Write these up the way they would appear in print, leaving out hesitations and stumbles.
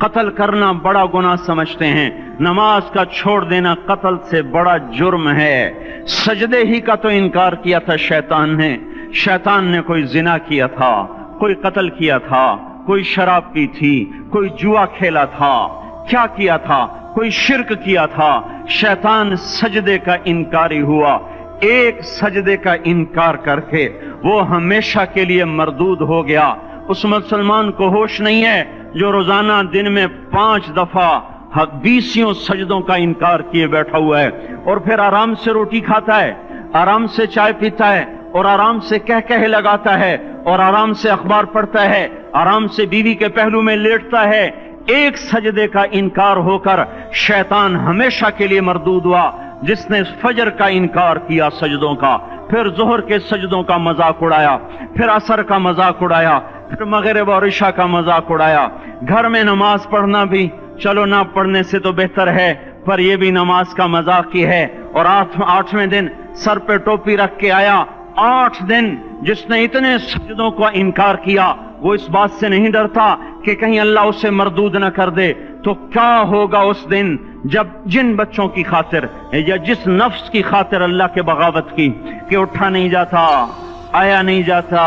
قتل کرنا بڑا گناہ سمجھتے ہیں، نماز کا چھوڑ دینا قتل سے بڑا جرم ہے۔ سجدے ہی کا تو انکار کیا تھا شیطان نے، شیطان نے کوئی زنا کیا تھا، کوئی قتل کیا تھا، کوئی شراب پی تھی، کوئی جوا کھیلا تھا، کیا کیا تھا؟ کوئی شرک کیا تھا۔ شیطان سجدے کا انکاری ہوا، ایک سجدے کا انکار کر کے وہ ہمیشہ کے لیے مردود ہو گیا۔ اس مسلمان کو ہوش نہیں ہے جو روزانہ دن میں 5 دفعہ 20 سجدوں کا انکار کیے بیٹھا ہوا ہے، اور پھر آرام سے روٹی کھاتا ہے، آرام سے چائے پیتا ہے، اور آرام سے کہہ لگاتا ہے، اور آرام سے اخبار پڑھتا ہے، آرام سے بیوی کے پہلو میں لیٹتا ہے۔ ایک سجدے کا انکار ہو کر شیطان ہمیشہ کے لیے مردود ہوا۔ جس نے فجر کا انکار کیا سجدوں کا، پھر ظہر کے سجدوں کا مذاق اڑایا، پھر عصر کا مذاق اڑایا، پھر مغرب اور عشاء کا مذاق اڑایا۔ گھر میں نماز پڑھنا بھی چلو نہ پڑھنے سے تو بہتر ہے، پر یہ بھی نماز کا مذاق ہی ہے۔ اور 8ویں دن سر پہ ٹوپی رکھ کے آیا۔ 8 دن جس نے اتنے سجدوں کا انکار کیا، وہ اس بات سے نہیں ڈرتا کہ کہیں اللہ اسے مردود نہ کر دے، تو کیا ہوگا اس دن جب جن بچوں کی خاطر یا جس نفس کی خاطر اللہ کے بغاوت کی کہ اٹھا نہیں جاتا، آیا نہیں جاتا،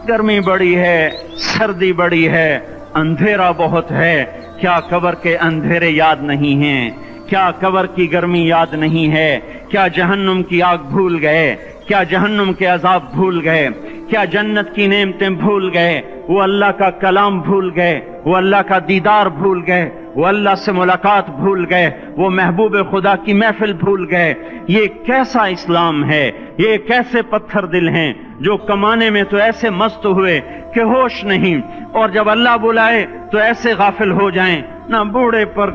گرمی بڑی ہے، سردی بڑی ہے، اندھیرا بہت ہے، کیا قبر کے اندھیرے یاد نہیں ہیں؟ کیا قبر کی گرمی یاد نہیں ہے؟ کیا جہنم کی آگ بھول گئے؟ کیا جہنم کے عذاب بھول گئے؟ کیا جنت کی نعمتیں بھول گئے؟ وہ اللہ کا کلام بھول گئے، وہ اللہ کا دیدار بھول گئے، وہ اللہ سے ملاقات بھول گئے، وہ محبوب خدا کی محفل بھول گئے۔ یہ کیسا اسلام ہے؟ یہ کیسے پتھر دل ہیں جو کمانے میں تو ایسے مست ہوئے کہ ہوش نہیں، اور جب اللہ بلائے تو ایسے غافل ہو جائیں، نہ بوڑھے پر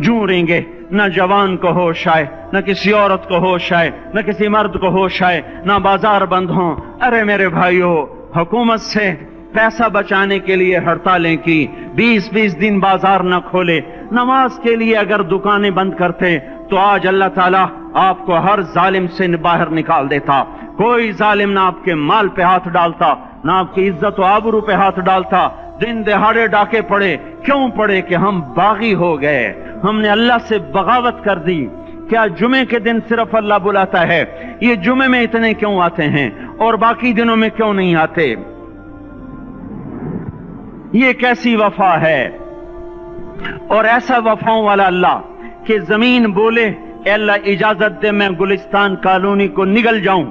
جوں گے، نہ جوان کو ہوش آئے، نہ کسی عورت کو ہوش آئے، نہ کسی مرد کو ہوش آئے، نہ بازار بند ہوں۔ ارے میرے بھائیو، حکومت سے پیسہ بچانے کے لیے ہڑتالیں کی، 20 دن بازار نہ کھولے، نماز کے لیے اگر دکانیں بند کرتے تو آج اللہ تعالیٰ آپ کو ہر ظالم سے باہر نکال دیتا۔ کوئی ظالم نہ آپ کے مال پہ ہاتھ ڈالتا، نہ آپ کی عزت و آبرو پہ ہاتھ ڈالتا۔ دن دہاڑے ڈاکے پڑے، کیوں پڑے؟ کہ ہم باغی ہو گئے، ہم نے اللہ سے بغاوت کر دی۔ کیا جمعے کے دن صرف اللہ بلاتا ہے؟ یہ جمعے میں اتنے کیوں آتے ہیں اور باقی دنوں میں کیوں نہیں آتے؟ یہ کیسی وفا ہے؟ اور ایسا وفاؤں والا اللہ کہ زمین بولے اے اللہ اجازت دے میں گلستان کالونی کو نگل جاؤں،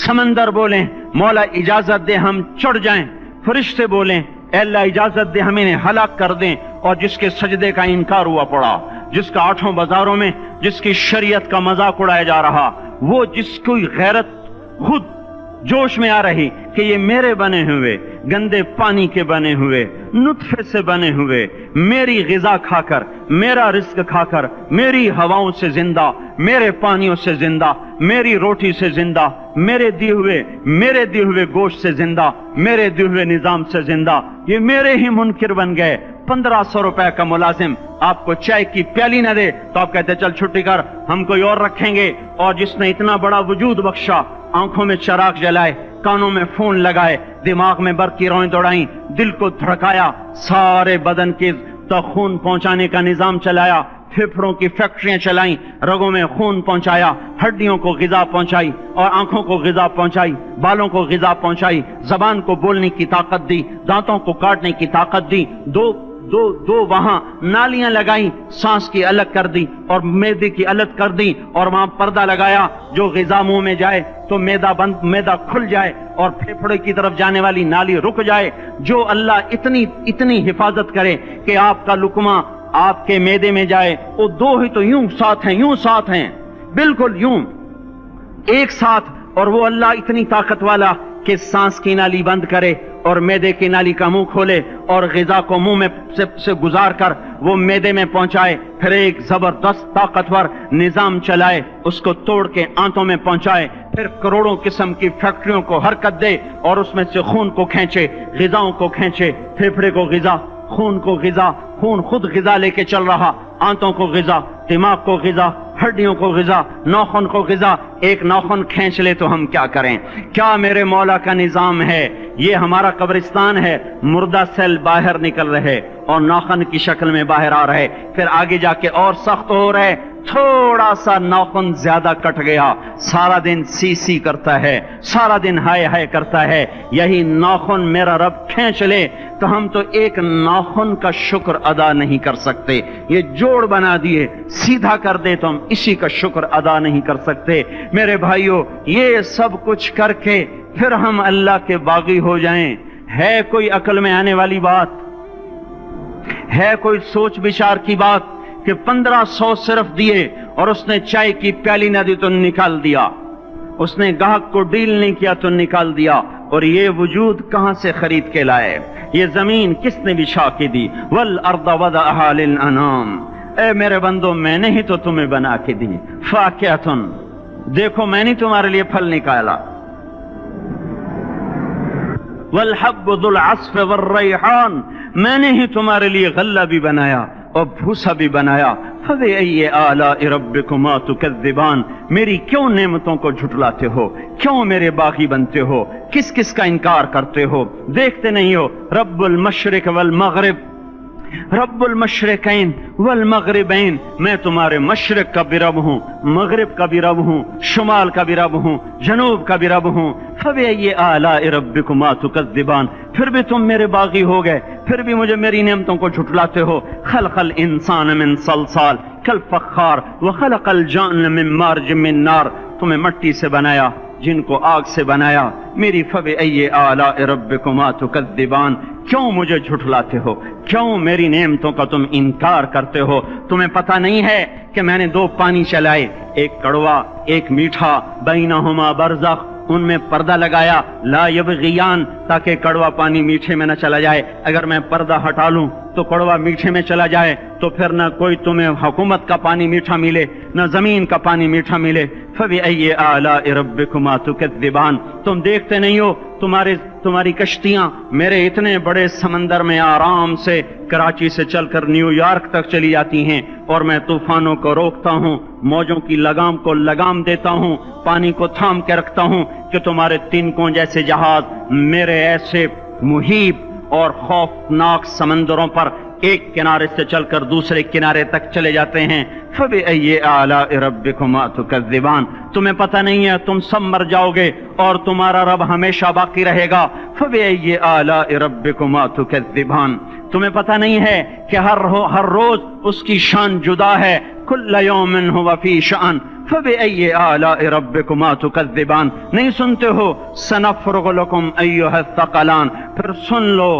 سمندر بولیں مولا اجازت دے ہم چڑھ جائیں، فرشتے بولیں اے اللہ اجازت دے ہم انہیں ہلاک کر دیں، اور جس کے سجدے کا انکار ہوا پڑا، جس کا 8 بازاروں میں جس کی شریعت کا مذاق اڑایا جا رہا، وہ جس کی غیرت خود جوش میں آ رہی کہ یہ میرے بنے ہوئے گندے پانی کے بنے ہوئے نطفے سے بنے ہوئے میری غذا کھا کر، میرا رزق کھا کر، میری ہواؤں سے زندہ، میرے پانیوں سے زندہ، میری روٹی سے زندہ، میرے دیے ہوئے گوشت سے زندہ، میرے دیے ہوئے نظام سے زندہ، یہ میرے ہی منکر بن گئے۔ 1500 روپے کا ملازم آپ کو چائے کی پیالی نہ دے تو آپ کہتے چل چھٹی کر، ہم کوئی اور رکھیں گے۔ اور جس نے اتنا بڑا وجود بخشا، آنکھوں میں چراغ جلائے، کانوں میں فون لگائے، دماغ میں برق کی روئیں دوڑائیں، دل کو دھڑکایا، سارے بدن کے تک خون پہنچانے کا نظام چلایا، پھیپھڑوں کی فیکٹریاں چلائیں، رگوں میں خون پہنچایا، ہڈیوں کو غذا پہنچائی، اور آنکھوں کو غذا پہنچائی، بالوں کو غذا پہنچائی، زبان کو بولنے کی طاقت دی، دانتوں کو کاٹنے کی طاقت دی، دو وہاں نالیاں لگائیں، سانس کی الگ کر دی اور معدے کی الگ کر دی، اور وہاں پردہ لگایا، جو غذا منہ میں جائے تو معدہ کھل جائے اور پھیپھڑے کی طرف جانے والی نالی رک جائے۔ جو اللہ اتنی حفاظت کرے کہ آپ کا لقمہ آپ کے معدے میں جائے، وہ دو ہی تو یوں ساتھ ہیں بالکل یوں ایک ساتھ، اور وہ اللہ اتنی طاقت والا کہ سانس کی نالی بند کرے اور معدے کی نالی کا منہ کھولے اور غذا کو منہ میں سے گزار کر وہ معدے میں پہنچائے، پھر ایک زبردست طاقتور نظام چلائے، اس کو توڑ کے آنتوں میں پہنچائے، پھر کروڑوں قسم کی فیکٹریوں کو حرکت دے اور اس میں سے خون کو کھینچے، غذاؤں کو کھینچے، پھیپھڑے کو غذا، خون کو غذا، خون خود غذا لے کے چل رہا، آنتوں کو غذا، دماغ کو غذا، ہڈیوں کو غذا، ناخن کو غذا، ایک ناخن کھینچ لے تو ہم کیا کریں؟ کیا میرے مولا کا نظام ہے؟ یہ ہمارا قبرستان ہے، مردہ سیل باہر نکل رہے اور ناخن کی شکل میں باہر آ رہے، پھر آگے جا کے اور سخت ہو رہے، تھوڑا سا ناخن زیادہ کٹ گیا، سارا دن سی سی کرتا ہے، سارا دن ہائے ہائے کرتا ہے، یہی ناخن میرا رب کھینچ لے تو ہم تو ایک ناخن کا شکر ادا نہیں کر سکتے۔ یہ جوڑ بنا دیے، سیدھا کر دے تو ہم اسی کا شکر ادا نہیں کر سکتے۔ میرے بھائیو، یہ سب کچھ کر کے پھر ہم اللہ کے باغی ہو جائیں، ہے کوئی عقل میں آنے والی بات؟ ہے کوئی سوچ بچار کی بات کہ 1500 صرف دیے اور اس نے چائے کی پیالی نہ دی تو نکال دیا، اس نے گاہک کو ڈیل نہیں کیا تو نکال دیا، اور یہ وجود کہاں سے خرید کے لائے؟ یہ زمین کس نے بچھا کے دی؟ والارض وضعها للانام، اے میرے بندو میں نے ہی تو تمہیں بنا کے دی۔ فاکہۃ، دیکھو میں نے تمہارے لیے پھل نکالا، والحب ذو العصف والریحان، میں نے ہی تمہارے لیے غلہ بھی بنایا اور بھوسا بھی بنایا۔ فبأي آلاء ربكما تكذبان، میری کیوں نعمتوں کو جھٹلاتے ہو؟ کیوں میرے باغی بنتے ہو؟ کس کس کا انکار کرتے ہو؟ دیکھتے نہیں ہو رب المشرق والمغرب، رب المشرقین والمغربین، میں تمہارے مشرق کا بھی رب ہوں، مغرب کا بھی رب ہوں، شمال کا بھی رب ہوں، جنوب کا بھی رب ہوں۔ فبأي آلاء ربكما تكذبان، پھر بھی تم میرے باغی ہو گئے، پھر بھی مجھے میری نعمتوں کو جھٹلاتے ہو۔ خلق الانسان من صلصال کالفخار وخلق الجان من مارج من نار، تمہیں مٹی سے بنایا، جن کو آگ سے بنایا۔ میری فبأي آلاء ربكما تكذبان، کیوں مجھے جھٹلاتے ہو؟ کیوں میری نعمتوں کا تم انکار کرتے ہو؟ تمہیں پتہ نہیں ہے کہ میں نے دو پانی چلائے، ایک کڑوا ایک میٹھا، بینہما برزخ، ان میں پردہ لگایا، لا یبغیان، تاکہ کڑوا پانی میٹھے میں نہ چلا جائے۔ اگر میں پردہ ہٹا لوں تو کڑوا میٹھے میں چلا جائے تو پھر نہ کوئی تمہیں حکومت کا پانی میٹھا ملے، نہ زمین کا پانی میٹھا ملے۔ فبأي آلاء ربكما تكذبان، تم دیکھتے نہیں ہو تمہاری کشتیاں میرے اتنے بڑے سمندر میں آرام سے کراچی سے چل کر نیو یارک تک چلی جاتی ہیں، اور میں طوفانوں کو روکتا ہوں، موجوں کی لگام کو لگام دیتا ہوں، پانی کو تھام کے رکھتا ہوں کہ تمہارے تنکوں جیسے جہاز میرے ایسے محیط اور خوفناک سمندروں پر ایک کنارے سے چل کر دوسرے کنارے تک چلے جاتے ہیں۔ فبأي آلاء ربكما تكذبان، تمہیں پتہ نہیں ہے تم سب مر جاؤ گے اور تمہارا رب ہمیشہ باقی رہے گا۔ فبأي آلاء ربكما تكذبان، تمہیں پتہ نہیں ہے کہ ہر روز اس کی شان جدا ہے، كل يوم هو في شأن۔ فبأي آلاء ربكما تكذبان، نہیں سنتے ہو سنفرغ لكم أيها الثقلان، پھر سن لو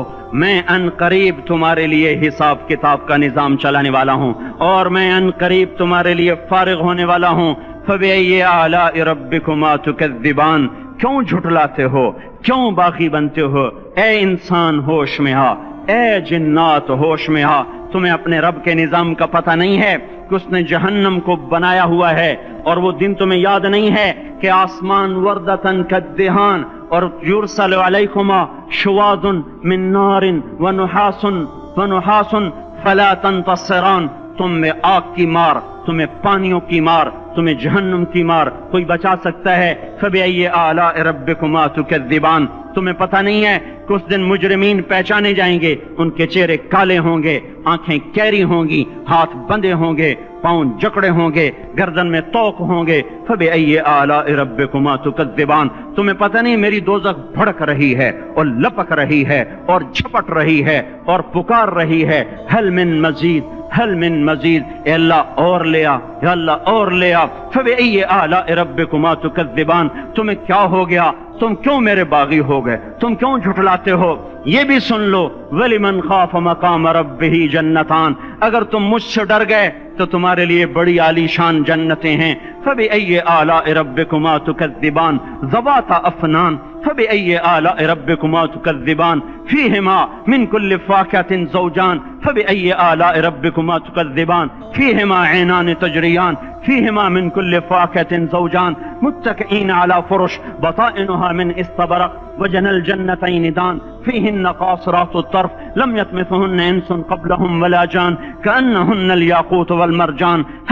میں ان قریب تمہارے لیے حساب کتاب کا نظام چلانے والا ہوں، اور میں ان قریب تمہارے لیے فارغ ہونے والا ہوں۔ فبأي آلاء ربكما تكذبان، کیوں جھٹلاتے ہو؟ کیوں باغی بنتے ہو؟ اے انسان ہوش میں آ، اے جنات ہوش میں آ، تمہیں اپنے رب کے نظام کا پتہ نہیں ہے کہ اس نے جہنم کو بنایا ہوا ہے، اور وہ دن تمہیں یاد نہیں ہے کہ آسمان وردتن کالدہان، اور یرسل علیکما شواظ من نار ونحاس فلا تنتصران، تم میں آگ کی مار، تمہیں پانیوں کی مار، تمہیں جہنم کی مار کوئی بچا سکتا ہے؟ فبأي آلاء ربكما تكذبان، تمہیں پتہ نہیں ہے کہ اس دن مجرمین پہچانے جائیں گے، ان کے چہرے کالے ہوں گے، آنکھیں کیری ہوں گی، ہاتھ بندھے ہوں گے، پاؤں جکڑے ہوں گے، گردن میں توق ہوں گے۔ فبأي آلاء ربكما تكذبان، تمہیں پتہ نہیں میری دوزخ بھڑک رہی ہے اور لپک رہی ہے اور جھپٹ رہی ہے اور پکار رہی ہے، حل من مزید، حل من مزید، اے اللہ اور لے آ، یا اللہ اور لے آ۔ فبأي آلاء ربكما تكذبان، تمہیں کیا ہو گیا؟ تم کیوں میرے باغی ہو گئے؟ تم کیوں جھٹلاتے ہو؟ یہ بھی سن لو وَلِمَنْ خَافَ مَقَامَ رَبِّهِ جَنَّتَانِ، اگر تم مجھ سے ڈر گئے تو تمہارے لیے بڑی عالی شان جنتیں ہیں۔ فبأي آلاء ربكما تكذبان ذواتا افنان، فبأي آلاء ربكما تكذبان فيهما من كل فاكهة زوجان، فبأي آلاء ربكما تكذبان فيهما عينان تجريان، فيهما من كل فاكهة زوجان متكئين على فرش بطائنها من استبرق وجنى الجنتين دان، فيهن قاصرات الطرف لم يطمثهن انس قبلهم ولا جان، كأنهن الياقوت والمرجان،